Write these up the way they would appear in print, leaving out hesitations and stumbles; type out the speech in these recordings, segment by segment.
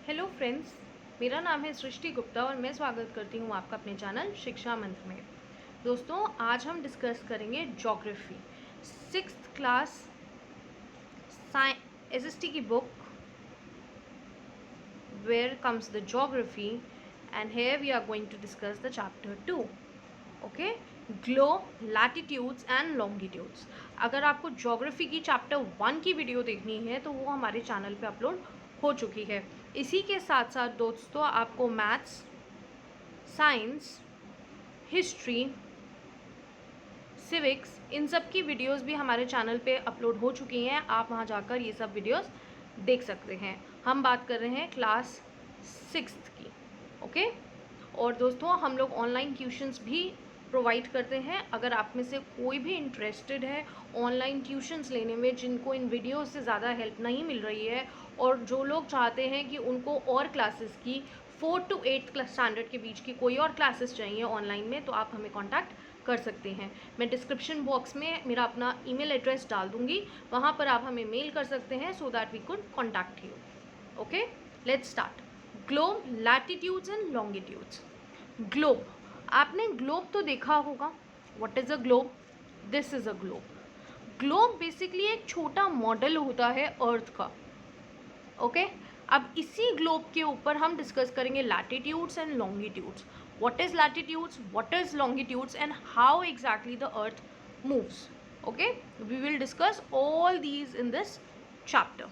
Hello friends, मेरा नाम है सृष्टि गुप्ता और मैं स्वागत करती हूँ आपका अपने चैनल शिक्षा मंत्र में। दोस्तों, आज हम डिस्कस करेंगे ज्योग्राफी, 6th क्लास एसएसटी की book where comes the geography and here we are going to discuss the chapter 2। Okay, globe, latitudes and longitudes. अगर आपको ज्योग्राफी की चैप्टर 1 की वीडियो देखनी है तो वो हमारे चैनल पे अपलोड हो चुकी है। इसी के साथ साथ दोस्तों, आपको मैथ्स, साइंस, हिस्ट्री, सिविक्स, इन सब की वीडियोस भी हमारे चैनल पे अपलोड हो चुकी हैं। आप वहाँ जाकर ये सब वीडियोस देख सकते हैं। हम बात कर रहे हैं क्लास 6th की। ओके, और दोस्तों, हम लोग ऑनलाइन ट्यूशन्स भी प्रोवाइड करते हैं। अगर आप में से कोई भी इंटरेस्टेड है ऑनलाइन ट्यूशन्स लेने में, जिनको इन वीडियोस से ज़्यादा हेल्प नहीं मिल रही है, और जो लोग चाहते हैं कि उनको और क्लासेस की 4th to 8th स्टैंडर्ड के बीच की कोई और क्लासेस चाहिए ऑनलाइन में, तो आप हमें कॉन्टैक्ट कर सकते हैं। मैं डिस्क्रिप्शन बॉक्स में मेरा अपना ईमेल एड्रेस डाल दूंगी, वहाँ पर आप हमें मेल कर सकते हैं so that we could contact you. Okay, let's start. Globe, latitudes and longitudes. Globe, आपने ग्लोब तो देखा होगा। What is a globe? This is a globe. Globe basically एक छोटा मॉडल होता है अर्थ का। ओके, अब इसी ग्लोब के ऊपर हम डिस्कस करेंगे latitudes and longitudes. What is latitudes, what is longitudes and how exactly the earth moves. Okay, we will discuss all these in this chapter.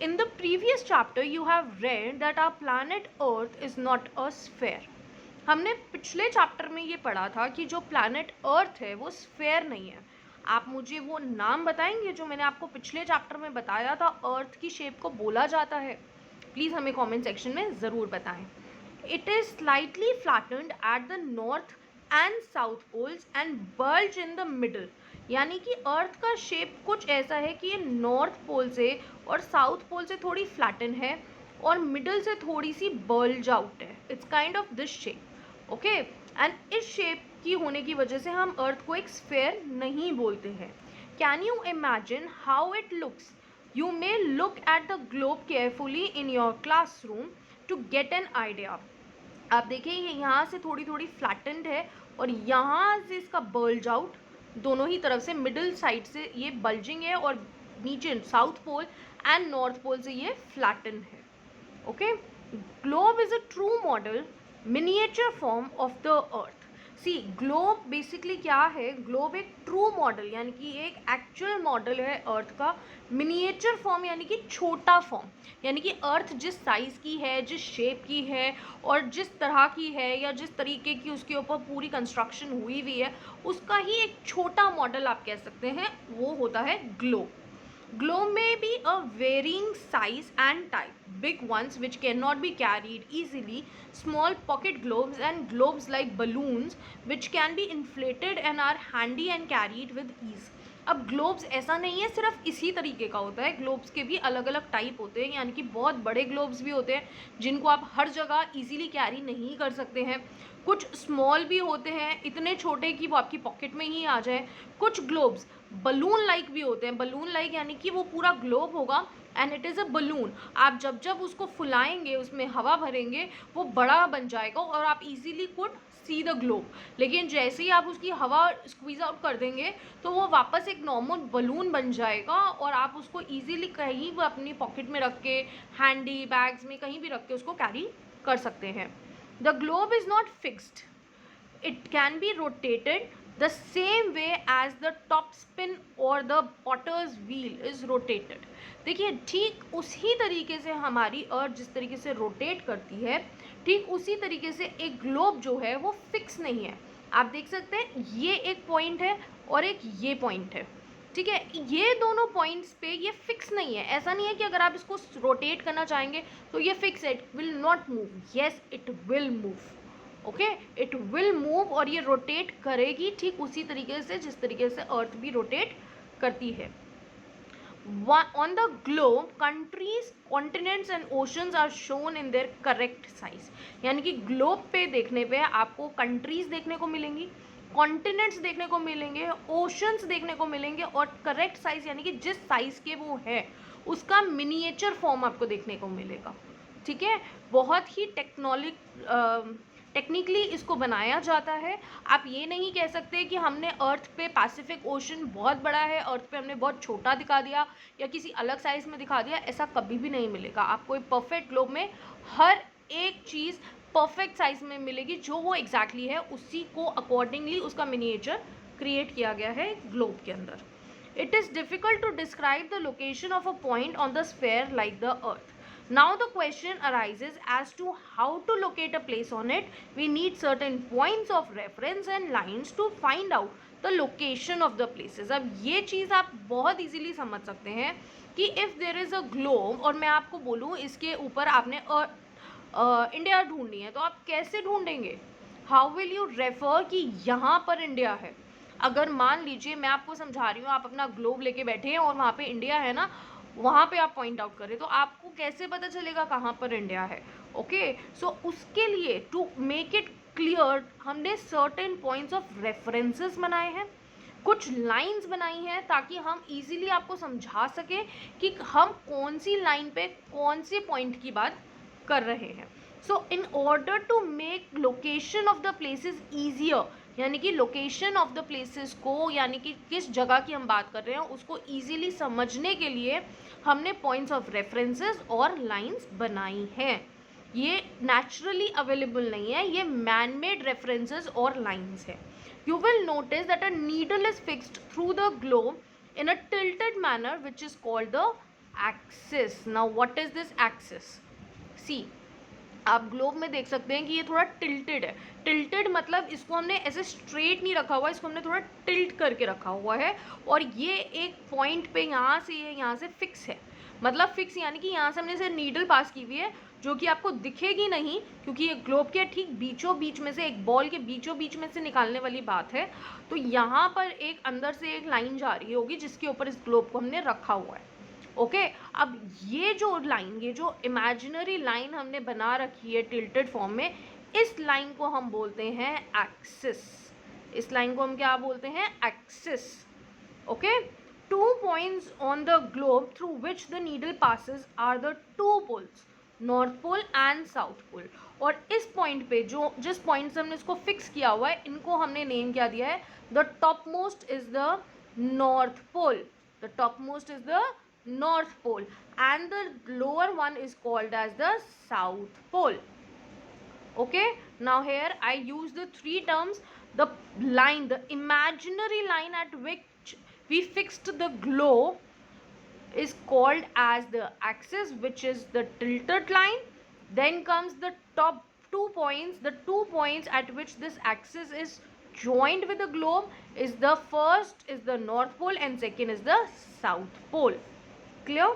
In the previous chapter you have read that our planet earth is not a sphere. हमने पिछले chapter में ये पढ़ा था कि जो planet earth है वो स्फेयर नहीं है। आप मुझे वो नाम बताएंगे जो मैंने आपको पिछले चैप्टर में बताया था अर्थ की शेप को बोला जाता है? प्लीज़ हमें कमेंट सेक्शन में ज़रूर बताएं। It is slightly flattened at the north and south poles and bulge in the middle. यानी कि अर्थ का शेप कुछ ऐसा है कि ये नॉर्थ पोल से और साउथ पोल से थोड़ी फ्लैटन है और मिडल से थोड़ी सी बल्ज आउट है। It's kind of this shape. Okay, and इस शेप की होने की वजह से हम अर्थ को एक स्फेयर नहीं बोलते हैं। Can you imagine how it looks? You may look at the globe carefully in your classroom to get an idea. आप देखिए, ये यहाँ से थोड़ी थोड़ी फ्लैटेंड है और यहाँ से इसका बल्ज आउट, दोनों ही तरफ से मिडिल साइड से ये बल्जिंग है और नीचे south pole and north pole से ये फ्लैटन है। Okay, globe is a true model miniature form of the earth. See, globe basically क्या है? ग्लोब एक ट्रू मॉडल यानी कि एक एक्चुअल मॉडल है अर्थ का। मिनिएचर फॉर्म यानी कि छोटा फॉर्म, यानी कि अर्थ जिस साइज़ की है, जिस शेप की है और जिस तरह की है या जिस तरीके की उसके ऊपर पूरी कंस्ट्रक्शन हुई हुई है, उसका ही एक छोटा मॉडल आप कह सकते हैं, वो होता है globe. Globe may be a varying size and type. Big ones which cannot be carried easily, small pocket globes and globes like balloons which can be inflated and are handy and carried with ease. अब globes ऐसा नहीं है सिर्फ इसी तरीके का होता है, ग्लोब्स के भी अलग अलग टाइप होते हैं, यानी कि बहुत बड़े ग्लोब्स भी होते हैं जिनको आप हर जगह इजीली कैरी नहीं कर सकते हैं। कुछ स्मॉल भी होते हैं, इतने छोटे कि वो आपकी पॉकेट में ही आ जाए। कुछ ग्लोब्स बलून लाइक भी होते हैं। बलून लाइक यानी कि वो पूरा ग्लोब होगा and it is a balloon. आप जब जब उसको फुलाएंगे, उसमें हवा भरेंगे, वो बड़ा बन जाएगा और आप easily could see the globe. लेकिन जैसे ही आप उसकी हवा स्क्वीज आउट कर देंगे तो वो वापस एक नॉर्मल बलून बन जाएगा और आप उसको इजीली कहीं भी अपनी पॉकेट में रख के, हैंडी बैग्स में कहीं भी रख के उसको कैरी कर सकते हैं। The globe is not fixed, it can be rotated the same way as the top spin or the potter's wheel is rotated. देखिए, ठीक उसी तरीके से हमारी अर्थ जिस तरीके से रोटेट करती है, ठीक उसी तरीके से एक ग्लोब जो है वो फिक्स नहीं है। आप देख सकते हैं, ये एक पॉइंट है और एक ये पॉइंट है, ठीक है। ये दोनों पॉइंट्स पे ये फिक्स नहीं है। ऐसा नहीं है कि अगर आप इसको रोटेट करना चाहेंगे तो ये फिक्स है, it will not move. Yes, it will move. Okay, it will move और ये रोटेट करेगी ठीक उसी तरीके से जिस तरीके से अर्थ भी रोटेट करती है। On the globe countries, continents and oceans are shown in their correct size. यानी कि ग्लोब पे देखने पे आपको कंट्रीज देखने को मिलेंगी, कॉन्टिनेंट्स देखने को मिलेंगे, ओशंस देखने को मिलेंगे और करेक्ट साइज यानी कि जिस साइज के वो है उसका मिनिएचर फॉर्म आपको देखने को मिलेगा। ठीक है, बहुत ही टेक्निकली इसको बनाया जाता है। आप ये नहीं कह सकते कि हमने अर्थ पे पैसिफिक ओशन बहुत बड़ा है, अर्थ पे हमने बहुत छोटा दिखा दिया या किसी अलग साइज में दिखा दिया, ऐसा कभी भी नहीं मिलेगा। आपको एक परफेक्ट ग्लोब में हर एक चीज़ परफेक्ट साइज में मिलेगी, जो वो एग्जैक्टली है उसी को अकॉर्डिंगली उसका मिनिएचर क्रिएट किया गया है ग्लोब के अंदर। It is difficult to describe the location of a point on the sphere like the earth. Now the question arises as to how to locate a place on it. We need certain points of reference and lines to find out the location of the places. अब ये चीज़ आप बहुत easily समझ सकते हैं कि if there is a globe और मैं आपको बोलूँ इसके ऊपर आपने इंडिया ढूंढनी है, तो आप कैसे ढूंढेंगे? How will you refer कि यहाँ पर इंडिया है? अगर मान लीजिए मैं आपको समझा रही हूँ, आप अपना ग्लोब लेके बैठे हैं और वहाँ पे इंडिया है ना, वहाँ पे आप पॉइंट आउट करें, तो आपको कैसे पता चलेगा कहाँ पर इंडिया है? ओके, सो उसके लिए टू मेक इट क्लियर हमने सर्टेन पॉइंट्स ऑफ रेफरेंसेस बनाए हैं, कुछ लाइंस बनाई हैं ताकि हम इजीली आपको समझा सकें कि हम कौन सी लाइन पे कौन से पॉइंट की बात कर रहे हैं। So in order to make location of the places easier, यानी कि लोकेशन ऑफ द प्लेसेस को, यानी कि किस जगह की हम बात कर रहे हैं उसको ईजिली समझने के लिए हमने पॉइंट्स ऑफ रेफरेंसेस और लाइंस बनाई हैं। ये नेचुरली अवेलेबल नहीं है, ये मैन मेड रेफरेंसेस और लाइंस है। You will notice that a needle is fixed through the globe in a tilted manner which is called the axis. Now what is this axis? See, आप globe में देख सकते हैं कि ये थोड़ा टिल्टेड है। टिल्टेड मतलब इसको हमने ऐसे स्ट्रेट नहीं रखा हुआ, इसको हमने थोड़ा टिल्ट करके रखा हुआ है, और ये एक पॉइंट पे यहाँ से फिक्स है। मतलब फिक्स यानी कि यहाँ से हमने इसे नीडल पास की हुई है, जो कि आपको दिखेगी नहीं क्योंकि ये ग्लोब के ठीक बीचों बीच में से, एक बॉल के बीचों बीच में से निकालने वाली बात है। तो यहाँ पर एक अंदर से एक लाइन जा रही होगी जिसके ऊपर इस ग्लोब को हमने रखा हुआ है। ओके, अब ये जो लाइन, ये जो इमेजिनरी लाइन हमने बना रखी है टिल्टेड फॉर्म में, इस लाइन को हम बोलते हैं एक्सिस। इस लाइन को हम क्या बोलते हैं? Axis. Okay, 2 points on the globe through which the needle passes are the 2 poles, north pole and south pole. और इस पॉइंट पे जिस पॉइंट से हमने इसको फिक्स किया हुआ है, इनको हमने नेम क्या दिया है? The top most is the north pole, the top most is the north pole and the lower one is called as the south pole. Okay, now here I use the 3 terms. The line, the imaginary line at which we fixed the globe is called as the axis, which is the tilted line. Then comes the top 2 points. The 2 points at which this axis is joined with the globe is the first is the north pole and second is the south pole. Clear?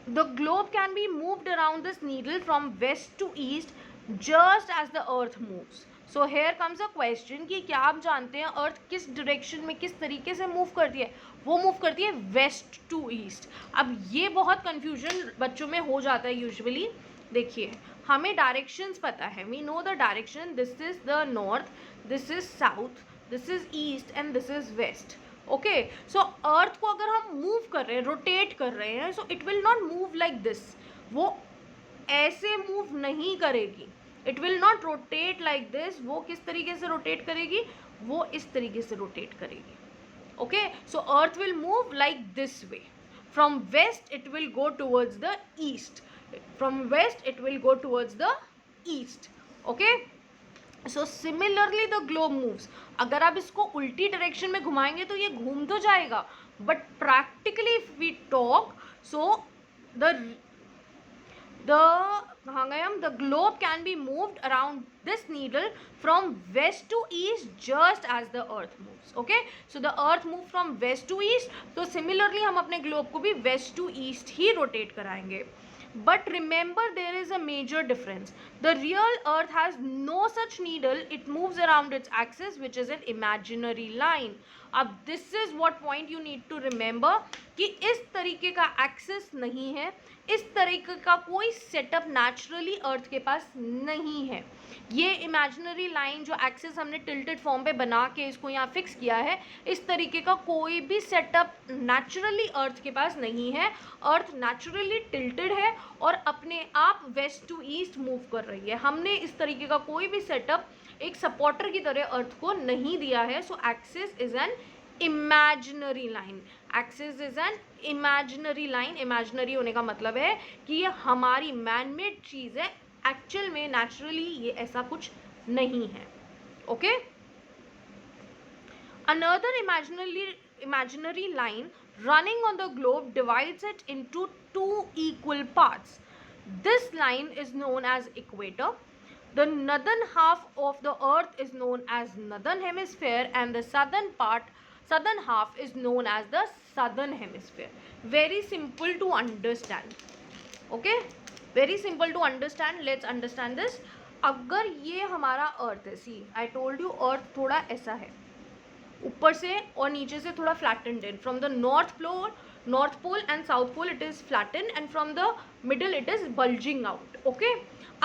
The globe can be moved around this needle from west to east just as the earth moves. So here comes a question कि क्या आप जानते हैं अर्थ किस direction में किस तरीके से मूव करती है? वो मूव करती है वेस्ट टू ईस्ट। अब ये बहुत कन्फ्यूजन बच्चों में हो जाता है यूजुअली। देखिए, हमें डायरेक्शंस पता है, we know the direction, this is the north, this is south, this is east and this is west. Okay, so earth को अगर हम मूव कर रहे हैं, रोटेट कर रहे हैं, सो it will not move like this. वो ऐसे मूव नहीं करेगी, it will not rotate like this. वो किस तरीके से रोटेट करेगी? वो इस तरीके से रोटेट करेगी। Okay, so earth will move like this way, from west it will go towards the east, from west it will go towards the east. Okay, so similarly the globe moves. अगर आप इसको उल्टी direction में घुमाएंगे तो ये घूम तो जाएगा, but practically if we talk, so कहाँ गए हम? The globe can be moved around this needle from west to east just as the earth moves. Okay, so the earth move from west to east, तो similarly हम अपने globe को भी west to east ही rotate कराएंगे। But remember, there is a major difference. The real earth has no such needle. It moves around its axis, which is an imaginary line. अब this is what point you need to remember कि इस तरीके का axis नहीं है, इस तरीके का कोई सेटअप नेचुरली अर्थ के पास नहीं है। ये इमेजिनरी लाइन जो एक्सिस हमने टिल्टेड फॉर्म पे बना के इसको यहाँ फिक्स किया है, इस तरीके का कोई भी सेटअप नेचुरली अर्थ के पास नहीं है। अर्थ नेचुरली टिल्टेड है और अपने आप वेस्ट टू ईस्ट मूव कर रही है। हमने इस तरीके का कोई भी सेटअप एक सपोर्टर की तरह अर्थ को नहीं दिया है। So axis is an imaginary line. Axis is an imaginary line. Imaginary होने का मतलब है कि ये हमारी मैन मेड चीज़ है, एक्चुअल में नेचुरली ये ऐसा कुछ नहीं है। Okay, another imaginary line running on the globe divides it into two equal parts. This line is known as equator. The northern half of the earth is known as northern hemisphere and the southern half is known as the southern hemisphere. Very simple to understand. Okay, very simple to understand. Let's understand this. अगर ये हमारा अर्थ है, सी आई told you अर्थ थोड़ा ऐसा है, ऊपर से और नीचे से थोड़ा flattened in. From the north pole and south pole it is flattened and from the middle it is bulging out. Okay,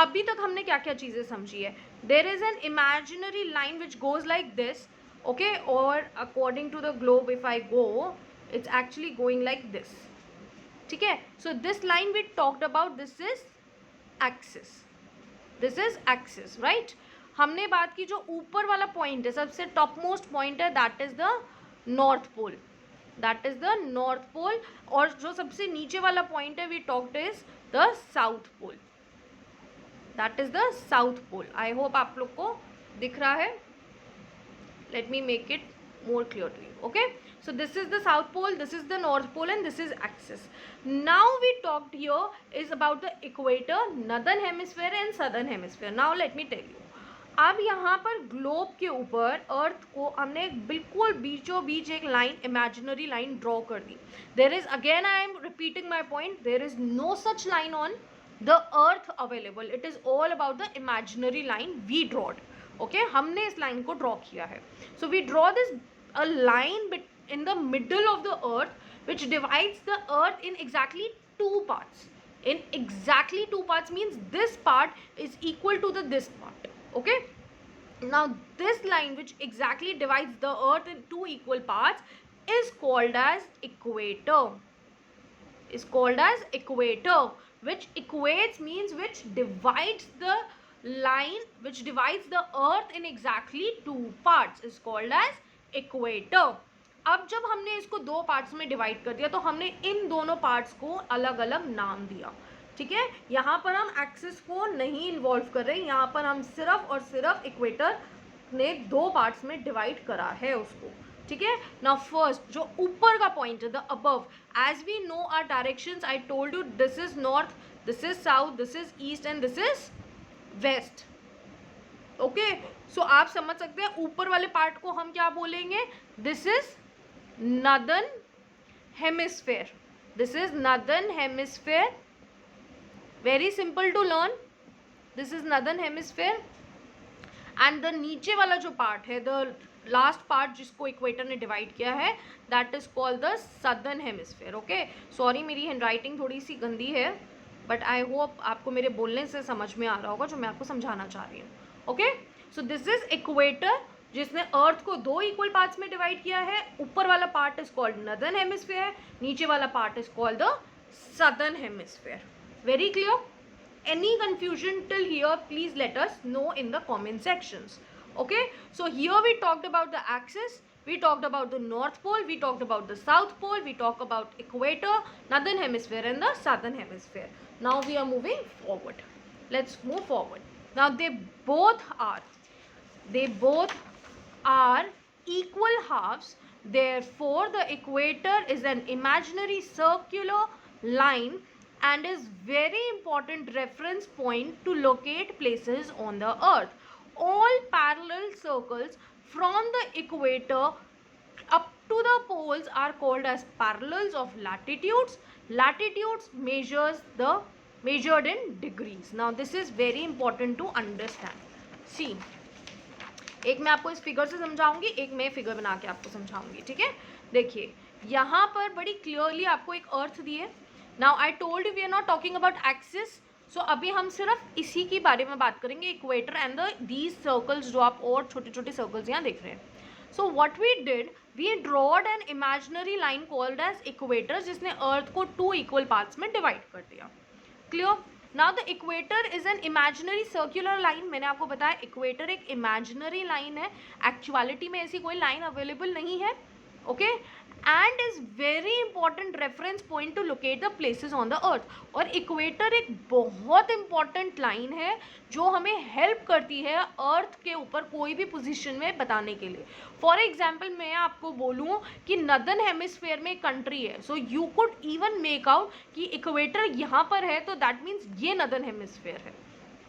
अभी तक हमने क्या क्या चीज़ें समझी है. There is an imaginary line which goes like this. Okay, और according to the globe if I go it's actually going like this. ठीक है, so this line we talked about, this is axis. This is axis, right. हमने बात की जो ऊपर वाला point है, सबसे टॉप मोस्ट पॉइंट है, that is the north pole. That is the north pole. और जो सबसे नीचे वाला पॉइंट है we talked is the south pole. That is the south pole. I hope आप लोग को दिख रहा है. Let me make it more clearly. Okay, so this is the south pole, this is the north pole and this is axis. Now we talked here is about the equator, northern hemisphere and southern hemisphere. Now let me tell you, अब यहाँ पर globe के ऊपर अर्थ को हमने बिल्कुल बीचों बीच एक लाइन, इमेजिनरी लाइन ड्रॉ कर दी. There is, again I am repeating my point, there is no such line on the earth available. It is all about the imaginary line we drawn. Okay, हमने इस line को draw किया है. So we draw this a line in the middle of the earth which divides the earth in exactly two parts. In exactly two parts means this part is equal to this part. Okay, now this line which exactly divides the earth in two equal parts is called as equator. Is called as equator, which equates means which divides the line which divides the earth in exactly two parts is called as equator. अब जब हमने इसको दो parts में divide कर दिया तो हमने इन दोनों पार्ट्स को अलग अलग नाम दिया. ठीक है, यहाँ पर हम एक्सिस को नहीं इन्वॉल्व कर रहे, यहाँ पर हम सिर्फ और सिर्फ इक्वेटर ने दो पार्ट्स में डिवाइड करा है उसको. ठीक है, नाउ फर्स्ट जो ऊपर का पॉइंट है, the above, as we know our directions, I told you this is north, this is south, this is east and this is west. Okay, so आप समझ सकते हैं ऊपर वाले पार्ट को हम क्या बोलेंगे, this is northern hemisphere. This is northern hemisphere. Very simple to learn. This is northern hemisphere. And the नीचे वाला जो पार्ट है, द लास्ट पार्ट जिसको इक्वेटर ने डिवाइड किया है, that is called the southern hemisphere. Okay, sorry मेरी handwriting थोड़ी सी गंदी है, बट आई होप आपको मेरे बोलने से समझ में आ रहा होगा जो मैं आपको समझाना चाह रही हूँ. Okay, so this is equator जिसने अर्थ को दो इक्वल पार्ट्स में डिवाइड किया है. ऊपर वाला part is called northern hemisphere, नीचे वाला part is called the southern hemisphere. Very clear? Any confusion till here, please let us know in the comment sections. Okay, so here we talked about the axis, we talked about the north pole, we talked about the south pole, we talked about equator, northern hemisphere and the southern hemisphere. Now we are moving forward. Let's move forward. Now they both are equal halves, therefore the equator is an imaginary circular line and is very important reference point to locate places on the earth. All parallel circles from the equator up to the poles are called as parallels of latitudes. Latitudes measured in degrees. Now this is very important to understand. See, एक मैं आपको इस figure से समझाऊंगी, एक मैं figure बना के आपको समझाऊंगी. ठीक है, देखिए यहाँ पर बड़ी क्लियरली आपको एक अर्थ दी है. Now I told you we are not talking about axis, so अभी हम सिर्फ इसी के बारे में बात करेंगे, इक्वेटर एंड दीज सर्कल्स जो आप और छोटे छोटे सर्कल्स यहाँ देख रहे हैं. So what we did, we drawn an imaginary line called as equator, जिसने अर्थ को 2 इक्वल पार्ट्स में डिवाइड कर दिया. Clear. Now the equator is an imaginary circular line. मैंने आपको बताया इक्वेटर एक इमेजिनरी लाइन है, एक्चुअलिटी में ऐसी कोई लाइन अवेलेबल नहीं है. Okay, and is very important reference point two locate the places on the अर्थ. और इक्वेटर एक बहुत इंपॉर्टेंट लाइन है जो हमें हेल्प करती है अर्थ के ऊपर कोई भी पोजीशन में बताने के लिए. फॉर एग्जाम्पल मैं आपको बोलूँ कि नदर्न हेमिस्फेयर में एक कंट्री है, so you could even make out कि इक्वेटर यहाँ पर है तो दैट मीन्स ये नदर्न हेमिस्फेयर है.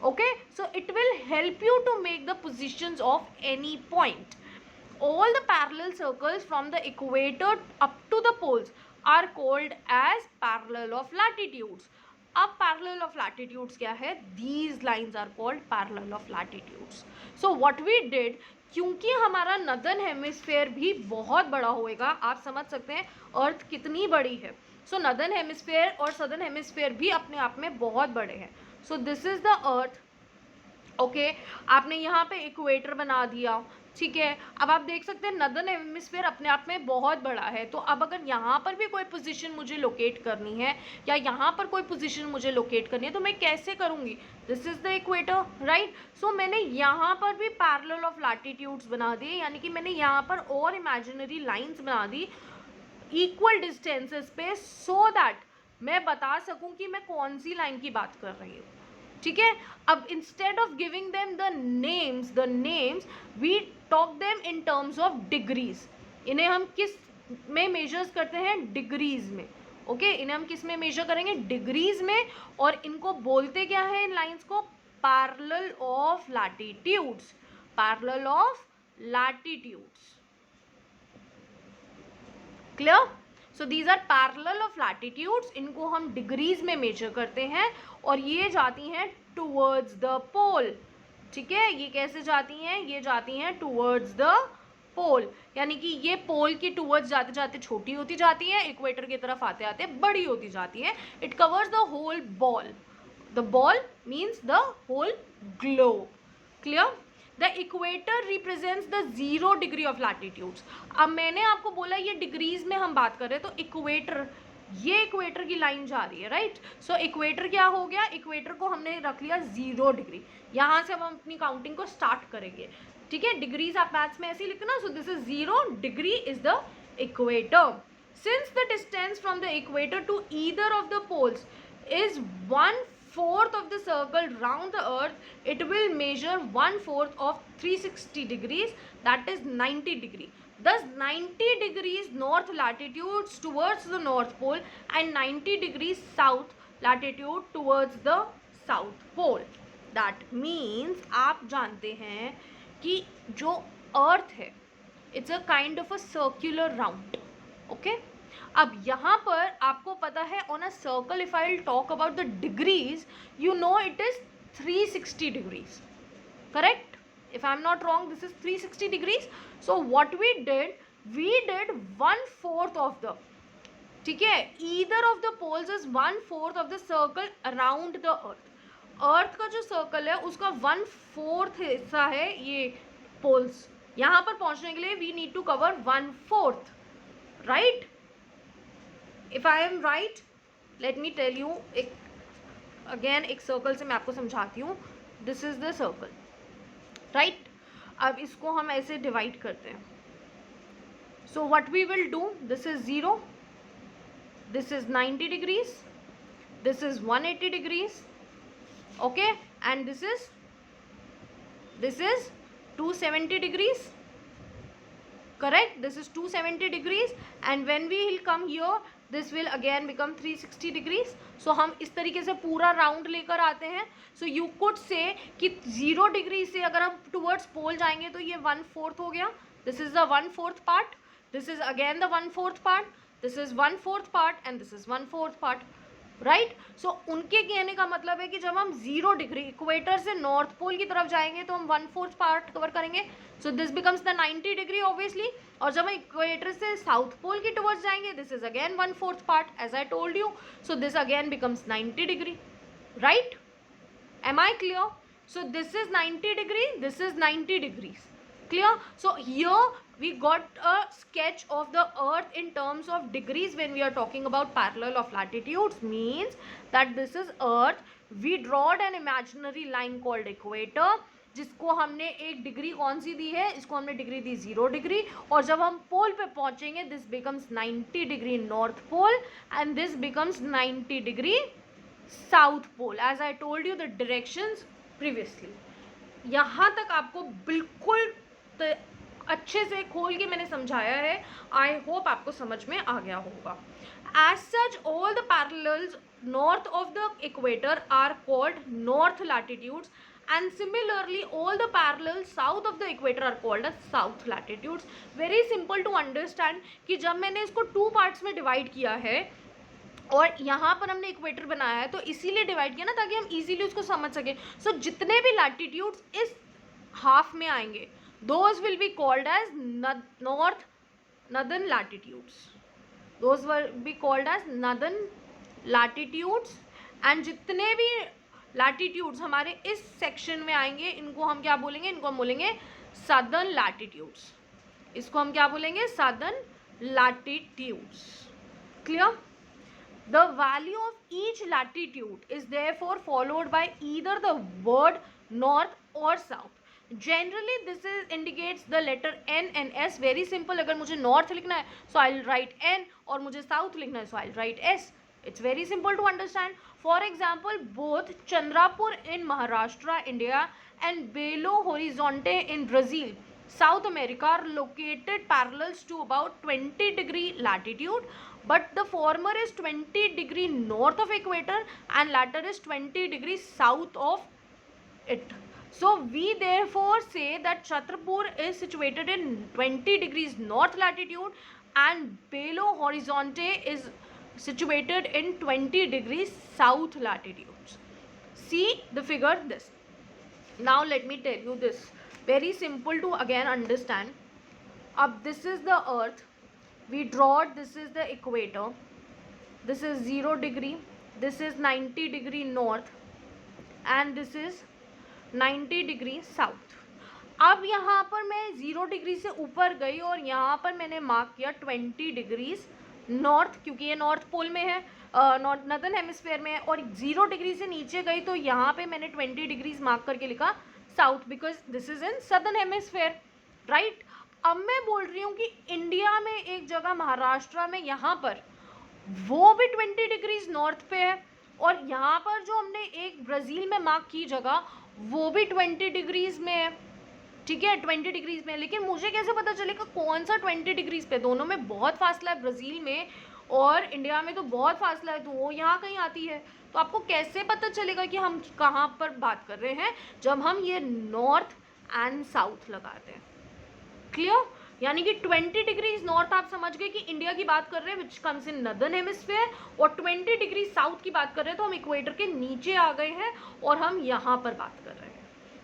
Okay, so it will help you to make the positions of any point. All the parallel circles from the equator up to the poles are called as parallel of latitudes. अब parallel of latitudes क्या है? These lines are called parallel of latitudes. So what we did, क्योंकि हमारा northern hemisphere भी बहुत बड़ा होएगा, आप समझ सकते हैं अर्थ कितनी बड़ी है. सो नदर्न हेमिस्फेयर और सदर्न हेमिस्फेयर भी अपने आप में बहुत बड़े हैं. सो this is the earth. Okay, आपने यहाँ पे इक्वेटर बना दिया, ठीक है. अब आप देख सकते हैं नदर्न हेमिस्फेयर अपने आप में बहुत बड़ा है, तो अब अगर यहाँ पर भी कोई पोजीशन मुझे लोकेट करनी है या यहाँ पर कोई पोजीशन मुझे लोकेट करनी है तो मैं कैसे करूँगी? This is the equator, right. So मैंने यहाँ पर भी पैरेलल ऑफ लैटिट्यूड्स बना दिए, यानी कि मैंने यहाँ पर और इमेजिनरी लाइन्स बना दी इक्वल डिस्टेंसेस पे, सो दैट मैं बता सकूँ कि मैं कौन सी लाइन की बात कर रही हूँ. ठीक है. अब instead of giving them the names we talk them in terms of degrees. इन्हें हम किस में मेजर्स करते हैं? डिग्रीज में. ओके, इन्हें हम किस में मेजर करेंगे? डिग्रीज में. और इनको बोलते क्या है इन लाइंस को? Parallel of latitudes. Parallel of latitudes. Clear. So these are parallel of latitudes. इनको हम डिग्रीज में मेजर करते हैं और ये जाती हैं टूवर्ड्स द पोल. ठीक है, ये कैसे जाती हैं? ये जाती हैं टूवर्ड्स द पोल, यानी कि ये पोल की टूवर्ड्स जाते जाते छोटी होती जाती है, इक्वेटर की तरफ आते आते बड़ी होती जाती है. It covers the whole ball. The ball means the whole globe. Clear. The equator represents the 0 degree of latitudes. अब मैंने आपको बोला ये डिग्रीज में हम बात कर रहे हैं, तो इक्वेटर, ये इक्वेटर की लाइन जा रही है, राइट. सो इक्वेटर क्या हो गया? इक्वेटर को हमने रख लिया 0 डिग्री. यहाँ से हम अपनी काउंटिंग को स्टार्ट करेंगे. ठीक है, डिग्रीज आप मैथ्स में ऐसे ही लिखना. So this is 0 degree is the equator. Since the distance from the equator to either of the poles is 1/4 of the circle round the earth, it will measure 1/4 of 360 degrees, that is 90 degree. Thus 90 degrees north latitude towards the north pole and 90 degrees south latitude towards the south pole. That means आप जानते हैं कि जो earth है it's a kind of a circular round. Okay? अब यहाँ पर आपको पता है on a circle if I will talk about the degrees, you know it is 360 degrees. Correct. If I am not wrong, this is 360 degrees. So what we did 1/4 of the, ठीक है, either of the poles is 1/4 of the circle around the earth. Earth का जो circle है उसका 1/4 हिस्सा है ये poles. यहाँ पर पहुँचने के लिए we need to cover 1/4, right. If I am right, let me tell you एक again एक सर्कल से मैं आपको समझाती हूँ. This is the circle, right? अब इसको हम ऐसे डिवाइड करते हैं. So what we will do, this is 0, this is 90 degrees, this is 180 degrees, okay, and this is 270 degrees. Correct. This is 270 degrees, and when we will come here, this will again become 360 degrees. So हम इस तरीके से पूरा round लेकर आते हैं. So you could say कि 0 degree से अगर हम towards पोल जाएंगे तो ये 1/4 हो गया. This is the 1/4 part. This is again the 1/4 part. This is 1/4 part, and this is 1/4 part. Right. सो उनके कहने का मतलब है कि जब हम 0 डिग्री इक्वेटर से नॉर्थ पोल की तरफ जाएंगे तो हम 1/4 पार्ट कवर करेंगे, so this becomes the 90 degree obviously. और जब हम इक्वेटर से साउथ पोल की टुवर्ड्स जाएंगे, this is again 1/4 part as I told you, so this again becomes 90 degree, right. Am I clear? So this is 90 degree, this is 90 degrees. Clear? So here we got a sketch of the earth in terms of degrees when we are talking about parallel of latitudes, means that this is earth. We drawed an imaginary line called equator, जिसको हमने एक degree कौन सी दी है, इसको हमने degree दी 0 degree, और जब हम पोल पे पहुंचेंगे this becomes 90 degree north pole and this becomes 90 degree south pole, as I told you the directions previously. यहाँ तक आपको बिल्कुल अच्छे से खोल के मैंने समझाया है, आई होप आपको समझ में आ गया होगा। As such all the parallels north of the equator are called north latitudes, and similarly all the parallels south of the equator are called as south latitudes. Very simple to understand कि जब मैंने इसको 2 parts में divide किया है और यहाँ पर हमने इक्वेटर बनाया है तो इसीलिए डिवाइड किया ना, ताकि हम इजीली उसको समझ सकें। सो जितने भी लैटिट्यूड्स इस हाफ में आएंगे those will be called as north northern latitudes, those will be called as northern latitudes. And जितने भी लैटिट्यूड्स हमारे इस सेक्शन में आएंगे इनको हम क्या बोलेंगे, इनको हम बोलेंगे सदर्न लैटिट्यूड्स, इसको हम क्या बोलेंगे, southern latitudes. Clear? The value of each latitude is therefore followed by either the word north or south. Generally this is indicates the letter N and S. Very simple. अगर मुझे north लिखना है so I'll write N, और मुझे south लिखना है so I'll write S. It's very simple to understand. For example, both Chandrapur in Maharashtra, India, and Belo Horizonte in Brazil, South America, are located parallels to about 20 degree latitude, but the former is 20 degree north of equator and latter is 20 degrees south of it. So we therefore say that Chhatrapur is situated in 20 degrees north latitude and Belo Horizonte is situated in 20 degrees south latitudes. See the figure this. Now let me tell you this, very simple to again understand. Ab this is the earth, we draw, this is the equator, this is 0 degree, this is 90 degree north and this is 90 degree south. अब यहाँ पर मैं 0 degree से ऊपर गई और यहाँ पर मैंने मार्क किया 20 डिग्रीज नॉर्थ, क्योंकि ये नॉर्थ पोल में है, नॉर्थ नदर्न हेमिस्फेयर में है, और 0 डिग्री से नीचे गई तो यहाँ पे मैंने 20 डिग्रीज मार्क करके लिखा south, because this is in southern hemisphere, right. अब मैं बोल रही हूँ कि इंडिया में एक जगह महाराष्ट्र में यहाँ पर वो भी 20 डिग्रीज नॉर्थ पे है, और यहाँ पर जो हमने एक ब्राज़ील में मार्क की जगह वो भी 20 डिग्रीज में है, ठीक है, 20 डिग्रीज में। लेकिन मुझे कैसे पता चलेगा कौन सा 20 डिग्रीज पे, दोनों में बहुत फासला है, ब्राज़ील में और इंडिया में तो बहुत फासला है, तो वो यहाँ कहीं आती है, तो आपको कैसे पता चलेगा कि हम कहाँ पर बात कर रहे हैं, जब हम ये नॉर्थ एंड साउथ लगाते हैं। क्लियर? यानी कि 20 डिग्रीज नॉर्थ आप समझ गए कि इंडिया की बात कर रहे हैं which comes in northern hemisphere, और 20 डिग्री साउथ की बात कर रहे हैं तो हम इक्वेटर के नीचे आ गए हैं और हम यहाँ पर बात कर रहे हैं।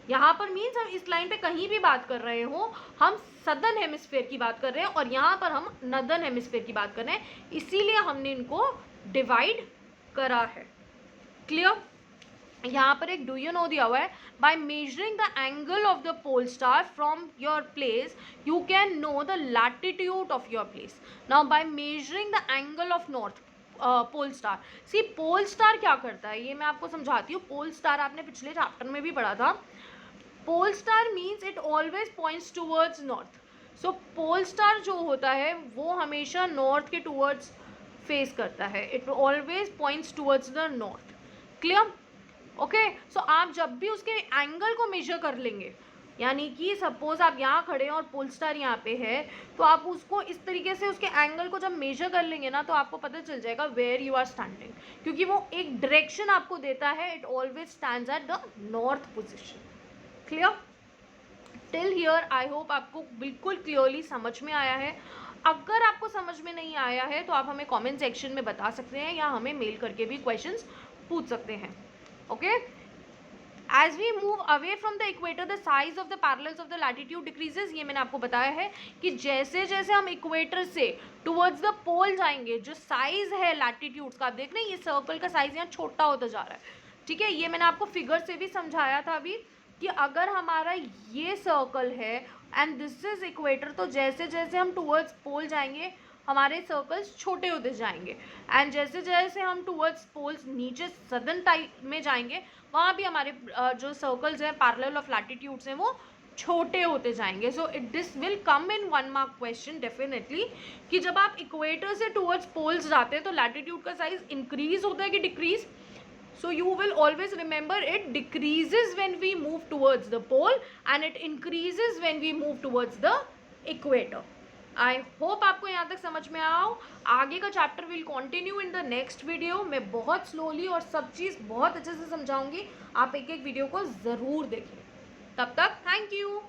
यहाँ पर मीन्स हम इस लाइन पे कहीं भी बात कर रहे हो हम सदर्न हेमिस्फेयर की बात कर रहे हैं और यहाँ पर हम नदर्न हेमिस्फेयर की बात कर रहे हैं, इसीलिए हमने इनको डिवाइड करा है। क्लियर? यहाँ पर एक डू यू नो दिया हुआ है, by measuring the angle of the pole star from your place you can know the latitude of your place. Now by measuring the angle of north pole star, see pole star क्या करता है ये मैं आपको समझाती हूँ। Pole star आपने पिछले चैप्टर में भी पढ़ा था। Pole star means it always points towards north. So pole star जो होता है वो हमेशा नॉर्थ के टूवर्ड्स फेस करता है, it always points towards the north. Clear? Okay, so आप जब भी उसके एंगल को मेजर कर लेंगे, यानी कि सपोज आप यहाँ खड़े हैं और पोल स्टार यहाँ पे है, तो आप उसको इस तरीके से उसके एंगल को जब मेजर कर लेंगे ना तो आपको पता चल जाएगा वेयर यू आर स्टैंडिंग, क्योंकि वो एक डायरेक्शन आपको देता है, it always stands eight the north position. Clear? Till here I hope आपको बिल्कुल क्लियरली समझ में आया है। अगर आपको समझ में नहीं आया है तो आप हमें कमेंट सेक्शन में बता सकते हैं या हमें मेल करके भी क्वेश्चंस पूछ सकते हैं. Okay. As we move away from the equator, the size of the parallels of the latitude decreases. ये मैंने आपको बताया है कि जैसे जैसे हम इक्वेटर से टुवर्ड्स द पोल जाएंगे, जो साइज है लैटिट्यूड्स का, आप देख रहे हैं ये सर्कल का साइज यहाँ छोटा होता जा रहा है. ठीक है, ये मैंने आपको फिगर से भी समझाया था अभी कि अगर हमारा ये सर्कल है एंड दिस इज इक्वेटर, तो जैसे जैसे हम टुवर्ड्स पोल जाएंगे हमारे सर्कल्स छोटे होते जाएंगे, एंड जैसे जैसे हम टुवर्ड्स पोल्स नीचे सदर्न टाइप में जाएंगे वहाँ भी हमारे जो सर्कल्स हैं पैरेलल ऑफ लैटिट्यूड्स हैं वो छोटे होते जाएंगे. So it this will come in 1 mark question definitely कि जब आप इक्वेटर से टुवर्ड्स पोल्स जाते हैं तो लैटिट्यूड का साइज इंक्रीज होता है कि decrease. So you will always remember it decreases when we move towards the pole and it increases when we move towards the equator. I hope आपको यहाँ तक समझ में आओ. आगे का chapter will continue in the next video. मैं बहुत स्लोली और सब चीज़ बहुत अच्छे से समझाऊंगी. आप एक एक वीडियो को ज़रूर देखें. तब तक थैंक यू.